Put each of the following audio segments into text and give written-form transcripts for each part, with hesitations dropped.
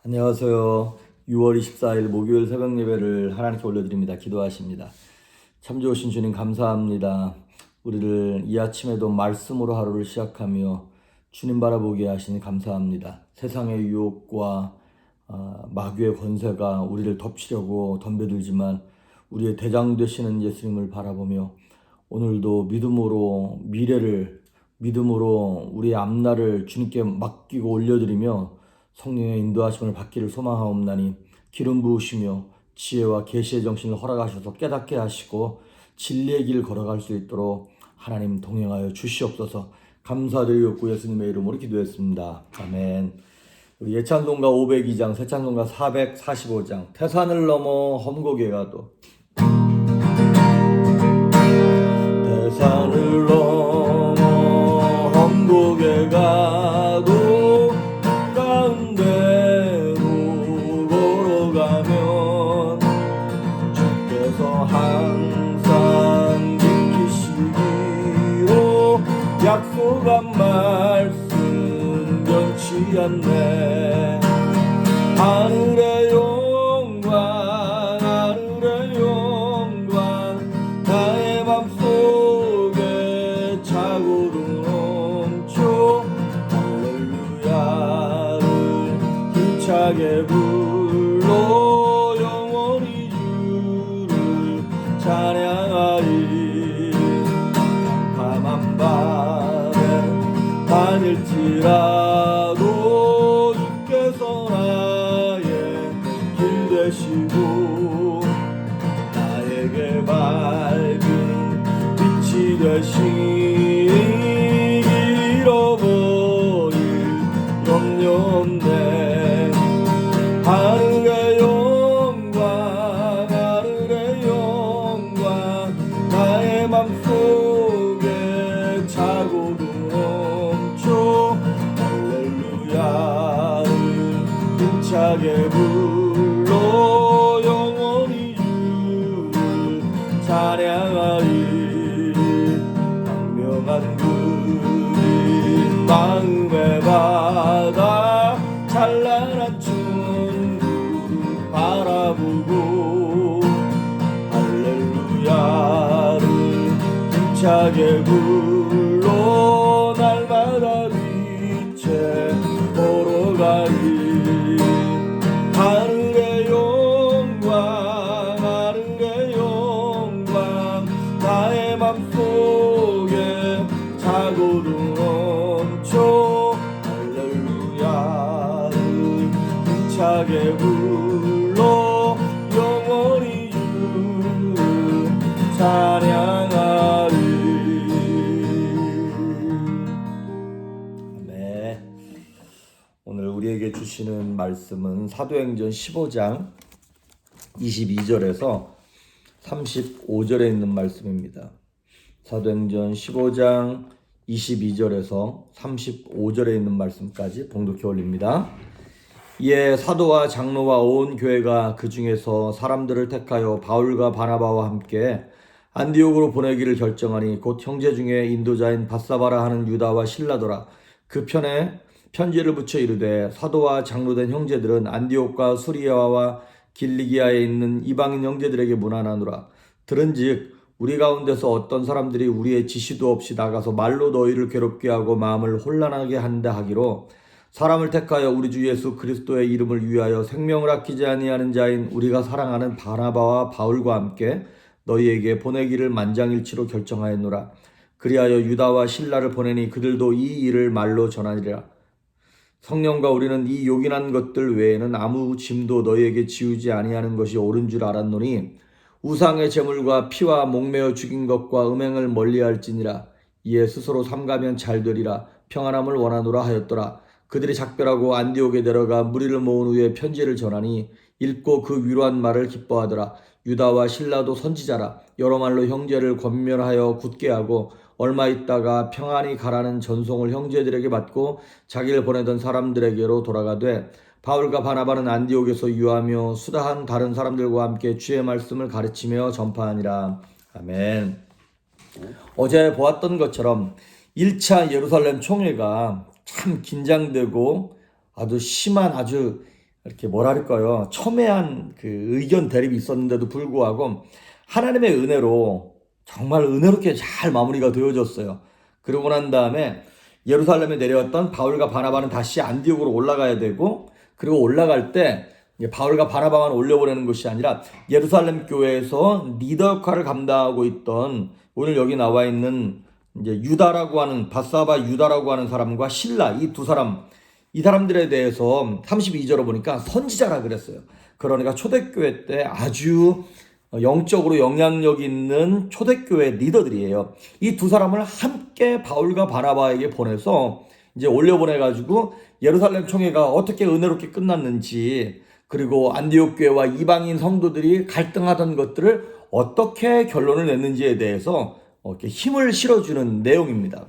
안녕하세요. 6월 24일 목요일 새벽 예배를 하나님께 올려드립니다. 기도하십니다. 참 좋으신 주님 감사합니다. 우리를 이 아침에도 말씀으로 하루를 시작하며 주님 바라보게 하시니 감사합니다. 세상의 유혹과 마귀의 권세가 우리를 덮치려고 덤벼들지만 우리의 대장 되시는 예수님을 바라보며 오늘도 믿음으로 우리의 앞날을 주님께 맡기고 올려드리며 성령의 인도하심을 받기를 소망하옵나니 기름 부으시며 지혜와 계시의 정신을 허락하셔서 깨닫게 하시고 진리의 길 걸어갈 수 있도록 하나님 동행하여 주시옵소서. 감사드리옵고 예수님의 이름으로 기도했습니다. 아멘. 우리 예찬송가 502장, 새찬송가 445장, 태산을 넘어 험곡에 가도 태산을 넘어 험곡에 가도 가운데로 걸어가면 주께서 항상 지키시기로 약속한 말씀 변치 않네. 하늘의 영광 나의 맘속에 차고도 넘쳐 할렐루야를 힘차게 불러 영원히 주를 찬양하리. 캄캄한 밤에 다닐지라도 주께서 나의 길 되시고 나에게 밝은 빛이 되시니 잃어버릴 염려 없네. 하늘의 영광 나의 맘속에 차고도 넘쳐 할렐루야를 힘차게 불러 영원히 주를 찬양하리. 광명한 그린 마음의 바다 찬란한 천국 바라보고 할렐루야를 힘차게 불러 날마다 빛에 걸어가리. 하늘의 영광 나의 맘속에 차고도 넘쳐 할렐루야를 힘차게 불러 영원히 주를 찬양하리. 아멘. 오늘 우리에게 주시는 말씀은 사도행전 15장 22절에서 35절에 있는 말씀입니다. 사도행전 15장 22절에서 35절에 있는 말씀까지 봉독해 올립니다. 이에 사도와 장로와 온 교회가 그 중에서 사람들을 택하여 바울과 바나바와 함께 안디옥으로 보내기를 결정하니 곧 형제 중에 인도자인 바사바라 하는 유다와 실라더라. 그 편에 편지를 붙여 이르되 사도와 장로된 형제들은 안디옥과 수리아와 길리기아에 있는 이방인 형제들에게 문안하노라. 들은즉 우리 가운데서 어떤 사람들이 우리의 지시도 없이 나가서 말로 너희를 괴롭게 하고 마음을 혼란하게 한다 하기로 사람을 택하여 우리 주 예수 그리스도의 이름을 위하여 생명을 아끼지 아니하는 자인 우리가 사랑하는 바나바와 바울과 함께 너희에게 보내기를 만장일치로 결정하였노라. 그리하여 유다와 실라를 보내니 그들도 이 일을 말로 전하리라. 성령과 우리는 이 요긴한 것들 외에는 아무 짐도 너희에게 지우지 아니하는 것이 옳은 줄 알았노니 우상의 제물과 피와 목매어 죽인 것과 음행을 멀리할지니라. 이에 스스로 삼가면 잘 되리라. 평안함을 원하노라 하였더라. 그들이 작별하고 안디옥에 내려가 무리를 모은 후에 편지를 전하니 읽고 그 위로한 말을 기뻐하더라. 유다와 실라도 선지자라. 여러 말로 형제를 권면하여 굳게 하고 얼마 있다가 평안히 가라는 전송을 형제들에게 받고 자기를 보내던 사람들에게로 돌아가되 바울과 바나바는 안디옥에서 유하며 수다한 다른 사람들과 함께 주의 말씀을 가르치며 전파하니라. 아멘. 어제 보았던 것처럼 1차 예루살렘 총회가 참 긴장되고 아주 심한 아주 이렇게 뭐랄까요, 첨예한 그 의견 대립이 있었는데도 불구하고 하나님의 은혜로 정말 은혜롭게 잘 마무리가 되어졌어요. 그러고 난 다음에 예루살렘에 내려왔던 바울과 바나바는 다시 안디옥으로 올라가야 되고, 그리고 올라갈 때 바울과 바나바만 올려보내는 것이 아니라 예루살렘 교회에서 리더 역할을 감당하고 있던, 오늘 여기 나와 있는 이제 유다라고 하는, 바사바 유다라고 하는 사람과 실라, 이 두 사람, 이 사람들에 대해서 32절을 보니까 선지자라 그랬어요. 그러니까 초대교회 때 아주 영적으로 영향력 있는 초대교회 리더들이에요. 이 두 사람을 함께 바울과 바나바에게 보내서 이제 올려보내가지고 예루살렘 총회가 어떻게 은혜롭게 끝났는지, 그리고 안디옥 교회와 이방인 성도들이 갈등하던 것들을 어떻게 결론을 냈는지에 대해서 이렇게 힘을 실어주는 내용입니다.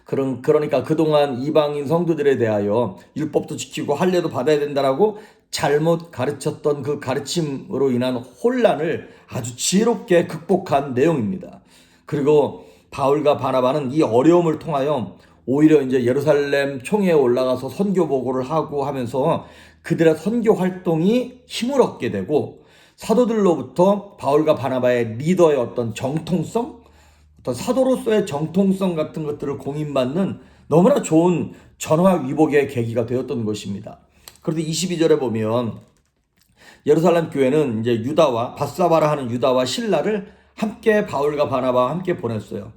그러니까 그동안 이방인 성도들에 대하여 율법도 지키고 할례도 받아야 된다라고 잘못 가르쳤던 그 가르침으로 인한 혼란을 아주 지혜롭게 극복한 내용입니다. 그리고 바울과 바나바는 이 어려움을 통하여 오히려 이제 예루살렘 총회에 올라가서 선교 보고를 하고 하면서 그들의 선교 활동이 힘을 얻게 되고, 사도들로부터 바울과 바나바의 리더의 어떤 정통성, 어떤 사도로서의 정통성 같은 것들을 공인받는 너무나 좋은 전화위복의 계기가 되었던 것입니다. 그런데 22절에 보면 예루살렘 교회는 이제 유다와 바사바라 하는 유다와 실라를 함께 바울과 바나바와 함께 보냈어요.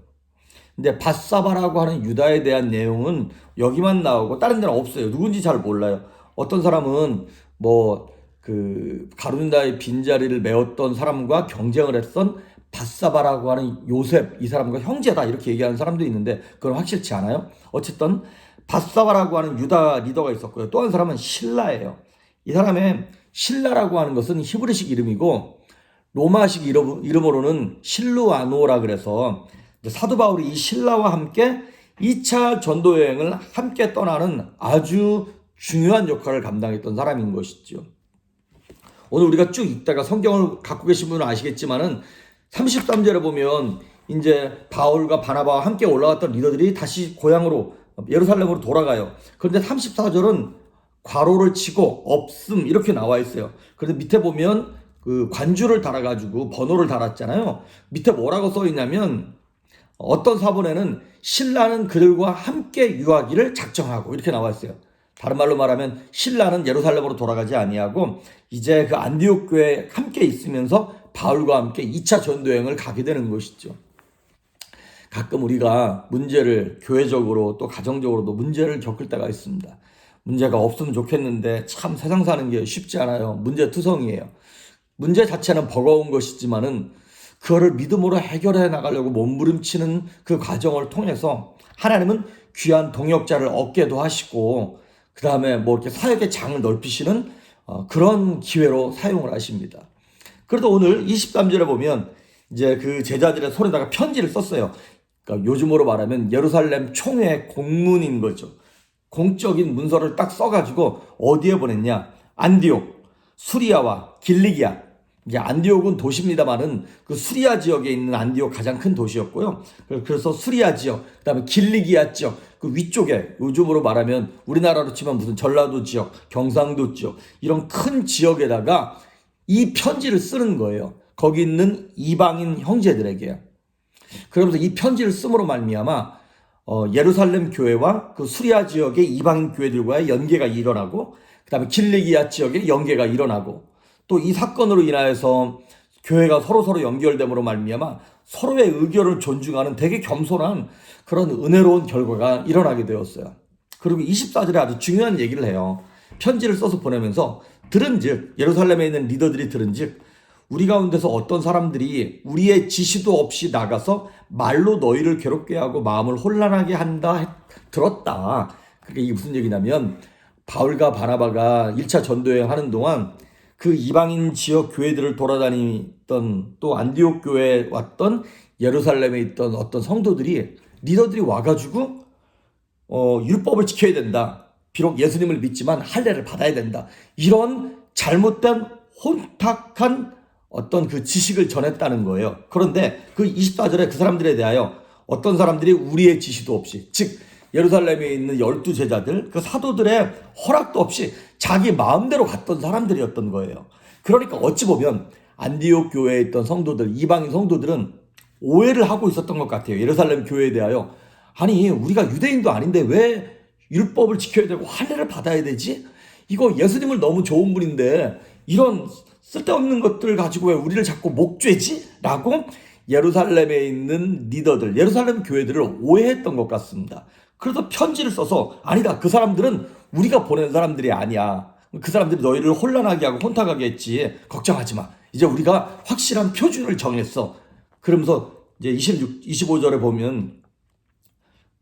근데 바사바라고 하는 유다에 대한 내용은 여기만 나오고 다른 데는 없어요. 누군지 잘 몰라요. 어떤 사람은 가룟다의 빈자리를 메웠던 사람과 경쟁을 했던 바사바라고 하는 요셉, 이 사람과 형제다 이렇게 얘기하는 사람도 있는데 그건 확실치 않아요. 어쨌든 바사바라고 하는 유다 리더가 있었고요. 또 한 사람은 실라예요. 이 사람의 실라라고 하는 것은 히브리식 이름이고 로마식 이름으로는 실루아노라 그래서 사도 바울이 이 실라와 함께 2차 전도 여행을 함께 떠나는 아주 중요한 역할을 감당했던 사람인 것이죠. 오늘 우리가 쭉 읽다가 성경을 갖고 계신 분은 아시겠지만은 33절에 보면 이제 바울과 바나바와 함께 올라갔던 리더들이 다시 고향으로 예루살렘으로 돌아가요. 그런데 34절은 괄호를 치고 없음 이렇게 나와 있어요. 그런데 밑에 보면 그 관주를 달아가지고 번호를 달았잖아요. 밑에 뭐라고 써 있냐면 어떤 사본에는 신라는 그들과 함께 유하기를 작정하고 이렇게 나와 있어요. 다른 말로 말하면 신라는 예루살렘으로 돌아가지 아니하고 이제 그 안디옥 교회에 함께 있으면서 바울과 함께 2차 전도여행을 가게 되는 것이죠. 가끔 우리가 문제를 교회적으로 또 가정적으로도 문제를 겪을 때가 있습니다. 문제가 없으면 좋겠는데 참 세상 사는 게 쉽지 않아요. 문제투성이에요. 문제 자체는 버거운 것이지만은 그거를 믿음으로 해결해 나가려고 몸부림치는 그 과정을 통해서 하나님은 귀한 동역자를 얻게도 하시고 그 다음에 이렇게 사역의 장을 넓히시는 그런 기회로 사용을 하십니다. 그래도 오늘 23절에 보면 이제 그 제자들의 손에다가 편지를 썼어요. 그러니까 요즘으로 말하면 예루살렘 총회 공문인 거죠. 공적인 문서를 딱 써가지고 어디에 보냈냐? 안디옥, 수리아와 길리기아. 이제 안디옥은 도시입니다만은 그 수리아 지역에 있는 안디옥 가장 큰 도시였고요. 그래서 수리아 지역, 그다음에 길리기아 지역, 그 위쪽에 요즘으로 말하면 우리나라로 치면 무슨 전라도 지역, 경상도 지역 이런 큰 지역에다가 이 편지를 쓰는 거예요. 거기 있는 이방인 형제들에게. 그러면서 이 편지를 씀으로 말미암아 예루살렘 교회와 그 수리아 지역의 이방인 교회들과의 연계가 일어나고, 그다음에 길리기아 지역의 연계가 일어나고, 또 이 사건으로 인하여서 교회가 서로 연결됨으로 말미암아 서로의 의견을 존중하는 되게 겸손한 그런 은혜로운 결과가 일어나게 되었어요. 그리고 24절에 아주 중요한 얘기를 해요. 편지를 써서 보내면서 들은즉, 예루살렘에 있는 리더들이 들은즉 우리 가운데서 어떤 사람들이 우리의 지시도 없이 나가서 말로 너희를 괴롭게 하고 마음을 혼란하게 한다 들었다. 그게 이게 무슨 얘기냐면 바울과 바나바가 1차 전도여행 하는 동안 그 이방인 지역 교회들을 돌아다니던, 또 안디옥 교회에 왔던 예루살렘에 있던 어떤 성도들이, 리더들이 와가지고 율법을 지켜야 된다. 비록 예수님을 믿지만 할례를 받아야 된다. 이런 잘못된 혼탁한 어떤 그 지식을 전했다는 거예요. 그런데 그 24절에 그 사람들에 대하여 어떤 사람들이 우리의 지시도 없이, 즉 예루살렘에 있는 12제자들, 그 사도들의 허락도 없이 자기 마음대로 갔던 사람들이었던 거예요. 그러니까 어찌 보면 안디옥 교회에 있던 성도들, 이방인 성도들은 오해를 하고 있었던 것 같아요. 예루살렘 교회에 대하여. 아니, 우리가 유대인도 아닌데 왜 율법을 지켜야 되고 할례를 받아야 되지? 이거 예수님을 너무 좋은 분인데 이런 쓸데없는 것들 가지고 왜 우리를 자꾸 목죄지? 라고 예루살렘에 있는 리더들, 예루살렘 교회들을 오해했던 것 같습니다. 그래서 편지를 써서 아니다, 그 사람들은 우리가 보낸 사람들이 아니야. 그 사람들이 너희를 혼란하게 하고 혼탁하게 했지. 걱정하지 마. 이제 우리가 확실한 표준을 정했어. 그러면서 이제 25절에 보면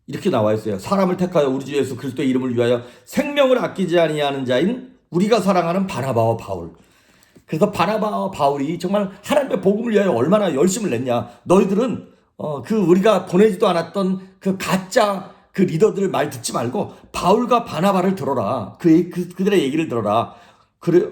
이렇게 나와 있어요. 사람을 택하여 우리 주 예수 그리스도의 이름을 위하여 생명을 아끼지 아니하는 자인 우리가 사랑하는 바나바와 바울. 그래서 바나바와 바울이 정말 하나님의 복음을 위하여 얼마나 열심을 냈냐. 너희들은 우리가 보내지도 않았던 그 가짜 그 리더들 말 듣지 말고 바울과 바나바를 들어라. 그들의 얘기를 들어라. 그래,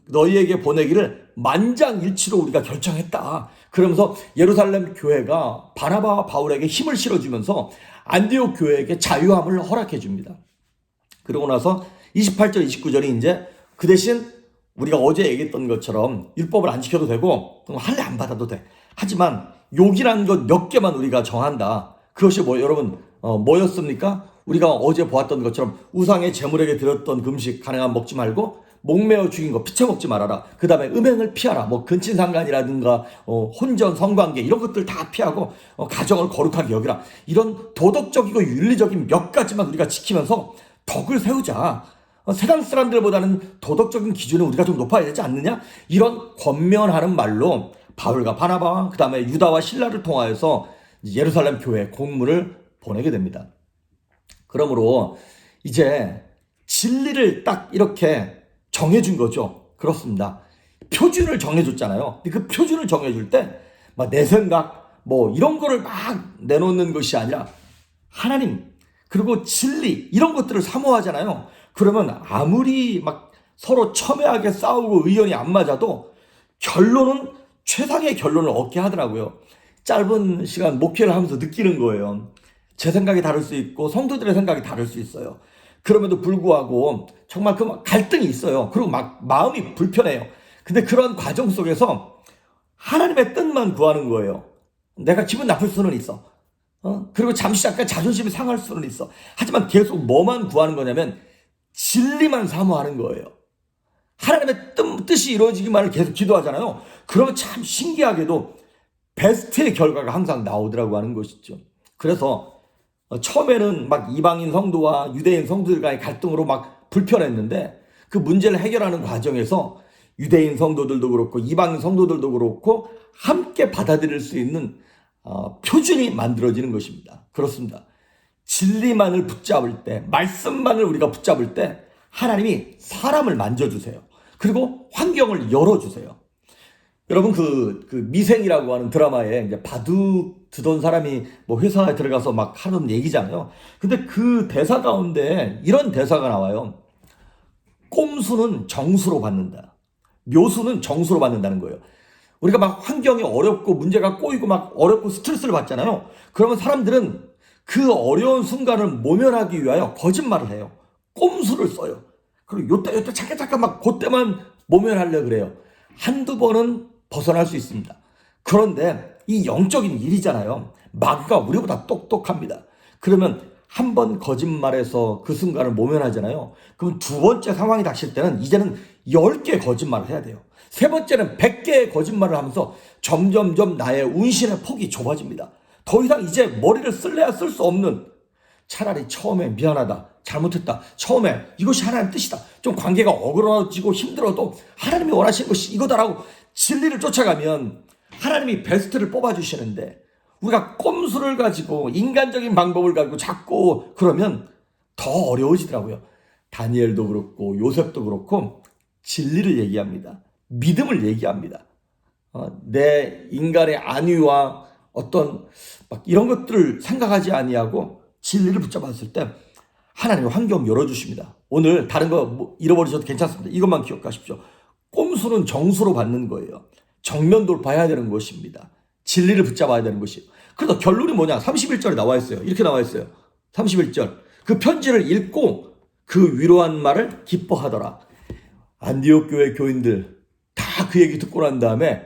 너희에게 보내기를 만장일치로 우리가 결정했다. 그러면서 예루살렘 교회가 바나바와 바울에게 힘을 실어주면서 안디옥 교회에게 자유함을 허락해 줍니다. 그러고 나서 28절 29절이 이제 그 대신 우리가 어제 얘기했던 것처럼 율법을 안 지켜도 되고 할례 안 받아도 돼. 하지만 욕이라는 것 몇 개만 우리가 정한다. 그것이 여러분 뭐였습니까? 우리가 어제 보았던 것처럼 우상의 제물에게 드렸던 금식 가능한 먹지 말고 목매어 죽인 거 피쳐 먹지 말아라. 그 다음에 음행을 피하라. 근친상간이라든가 혼전, 성관계 이런 것들 다 피하고 가정을 거룩하게 여기라. 이런 도덕적이고 윤리적인 몇 가지만 우리가 지키면서 덕을 세우자. 세상 사람들보다는 도덕적인 기준은 우리가 좀 높아야 되지 않느냐? 이런 권면하는 말로 바울과 바나바와 그 다음에 유다와 실라를 통하여서 예루살렘 교회에 공문을 보내게 됩니다. 그러므로 이제 진리를 딱 이렇게 정해준 거죠. 그렇습니다. 표준을 정해줬잖아요. 근데 그 표준을 정해줄 때 막 내 생각 이런 거를 막 내놓는 것이 아니라 하나님 그리고 진리 이런 것들을 사모하잖아요. 그러면 아무리 막 서로 첨예하게 싸우고 의견이 안 맞아도 결론은 최상의 결론을 얻게 하더라고요. 짧은 시간 목회를 하면서 느끼는 거예요. 제 생각이 다를 수 있고 성도들의 생각이 다를 수 있어요. 그럼에도 불구하고 정말 그 갈등이 있어요. 그리고 막 마음이 불편해요. 근데 그런 과정 속에서 하나님의 뜻만 구하는 거예요. 내가 기분 나쁠 수는 있어. 그리고 잠시 약간 자존심이 상할 수는 있어. 하지만 계속 뭐만 구하는 거냐면 진리만 사모하는 거예요. 하나님의 뜻이 이루어지기만을 계속 기도하잖아요. 그러면 참 신기하게도 베스트의 결과가 항상 나오더라고 하는 것이죠. 그래서 처음에는 막 이방인 성도와 유대인 성도들 간의 갈등으로 막 불편했는데 그 문제를 해결하는 과정에서 유대인 성도들도 그렇고 이방인 성도들도 그렇고 함께 받아들일 수 있는 표준이 만들어지는 것입니다. 그렇습니다. 진리만을 붙잡을 때, 말씀만을 우리가 붙잡을 때 하나님이 사람을 만져주세요. 그리고 환경을 열어주세요. 여러분 그 미생이라고 하는 드라마에 이제 바둑 두던 사람이 회사에 들어가서 막 하는 얘기잖아요. 근데 그 대사 가운데 이런 대사가 나와요. 꼼수는 정수로 받는다. 묘수는 정수로 받는다는 거예요. 우리가 막 환경이 어렵고 문제가 꼬이고 막 어렵고 스트레스를 받잖아요. 그러면 사람들은 그 어려운 순간을 모면하기 위하여 거짓말을 해요. 꼼수를 써요. 그리고 요때 잠깐 막 그때만 모면하려고 그래요. 한두 번은 벗어날 수 있습니다. 그런데 이 영적인 일이잖아요. 마귀가 우리보다 똑똑합니다. 그러면 한 번 거짓말해서 그 순간을 모면하잖아요. 그럼 두 번째 상황이 닥칠 때는 이제는 10개 거짓말을 해야 돼요. 세 번째는 100개의 거짓말을 하면서 점점점 나의 운신의 폭이 좁아집니다. 더 이상 이제 머리를 쓸래야 쓸 수 없는, 차라리 처음에 미안하다, 잘못했다, 처음에 이것이 하나님의 뜻이다, 좀 관계가 어그러지고 힘들어도 하나님이 원하시는 것이 이거다라고 진리를 쫓아가면 하나님이 베스트를 뽑아주시는데, 우리가 꼼수를 가지고 인간적인 방법을 가지고 자꾸 그러면 더 어려워지더라고요. 다니엘도 그렇고 요셉도 그렇고 진리를 얘기합니다. 믿음을 얘기합니다. 내 인간의 안위와 어떤 막 이런 것들을 생각하지 아니하고 진리를 붙잡았을 때 하나님의 환경 열어주십니다. 오늘 다른 거 잃어버리셔도 괜찮습니다. 이것만 기억하십시오. 꼼수는 정수로 받는 거예요. 정면 돌파해야 되는 것입니다. 진리를 붙잡아야 되는 것이에요. 그래서 결론이 뭐냐? 31절에 나와 있어요. 이렇게 나와 있어요. 31절. 그 편지를 읽고 그 위로한 말을 기뻐하더라. 안디옥 교회 교인들 다 그 얘기 듣고 난 다음에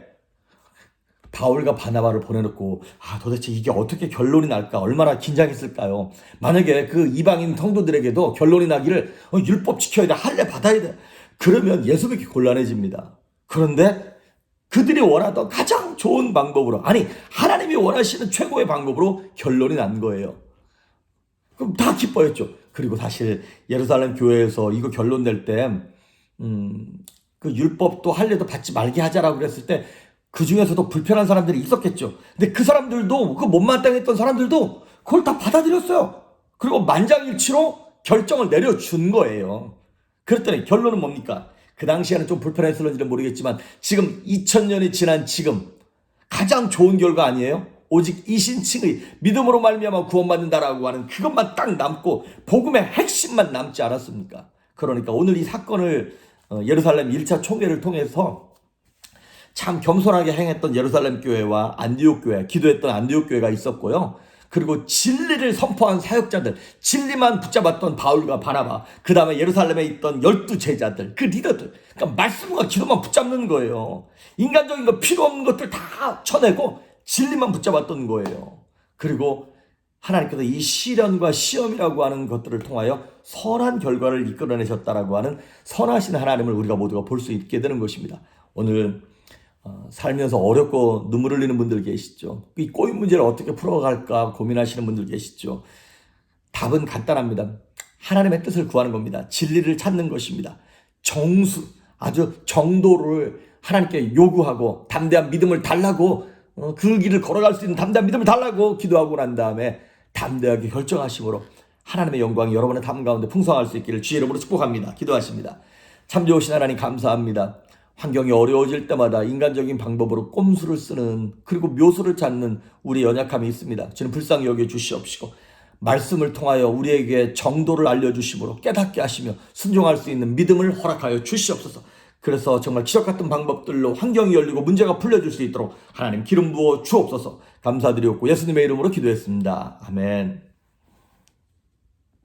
바울과 바나바를 보내놓고 도대체 이게 어떻게 결론이 날까? 얼마나 긴장했을까요? 만약에 그 이방인 성도들에게도 결론이 나기를 율법 지켜야 돼, 할례 받아야 돼, 그러면 예수 믿기 곤란해집니다. 그런데 그들이 원하던 가장 좋은 방법으로, 아니 하나님이 원하시는 최고의 방법으로 결론이 난 거예요. 그럼 다 기뻐했죠. 그리고 사실 예루살렘 교회에서 이거 결론 낼 때 그 율법도 할례도 받지 말게 하자라고 그랬을 때 그 중에서도 불편한 사람들이 있었겠죠. 근데 그 사람들도, 그 못마땅했던 사람들도 그걸 다 받아들였어요. 그리고 만장일치로 결정을 내려준 거예요. 그랬더니 결론은 뭡니까? 그 당시에는 좀 불편했을는지는 모르겠지만 지금 2000년이 지난 지금 가장 좋은 결과 아니에요? 오직 이신칭의 믿음으로 말미암아 구원받는다라고 하는 그것만 딱 남고 복음의 핵심만 남지 않았습니까? 그러니까 오늘 이 사건을 예루살렘 1차 총회를 통해서 참 겸손하게 행했던 예루살렘 교회와 안디옥 교회, 기도했던 안디옥 교회가 있었고요. 그리고 진리를 선포한 사역자들, 진리만 붙잡았던 바울과 바나바, 그 다음에 예루살렘에 있던 12제자들, 그 리더들, 그러니까 말씀과 기도만 붙잡는 거예요. 인간적인 거 필요 없는 것들 다 쳐내고 진리만 붙잡았던 거예요. 그리고 하나님께서 이 시련과 시험이라고 하는 것들을 통하여 선한 결과를 이끌어내셨다라고 하는 선하신 하나님을 우리가 모두가 볼 수 있게 되는 것입니다. 오늘 살면서 어렵고 눈물 흘리는 분들 계시죠. 이 꼬인 문제를 어떻게 풀어갈까 고민하시는 분들 계시죠. 답은 간단합니다. 하나님의 뜻을 구하는 겁니다. 진리를 찾는 것입니다. 정수, 아주 정도를 하나님께 요구하고 담대한 믿음을 달라고, 그 길을 걸어갈 수 있는 담대한 믿음을 달라고 기도하고 난 다음에 담대하게 결정하심으로 하나님의 영광이 여러분의 삶 가운데 풍성할 수 있기를 주의 이름으로 축복합니다. 기도하십니다. 참 좋으신 하나님 감사합니다. 환경이 어려워질 때마다 인간적인 방법으로 꼼수를 쓰는, 그리고 묘수를 찾는 우리 연약함이 있습니다. 주님 불쌍히 여겨 주시옵시고 말씀을 통하여 우리에게 정도를 알려주심으로 깨닫게 하시며 순종할 수 있는 믿음을 허락하여 주시옵소서. 그래서 정말 기적 같은 방법들로 환경이 열리고 문제가 풀려질 수 있도록 하나님 기름 부어 주옵소서. 감사드리옵고 예수님의 이름으로 기도했습니다. 아멘.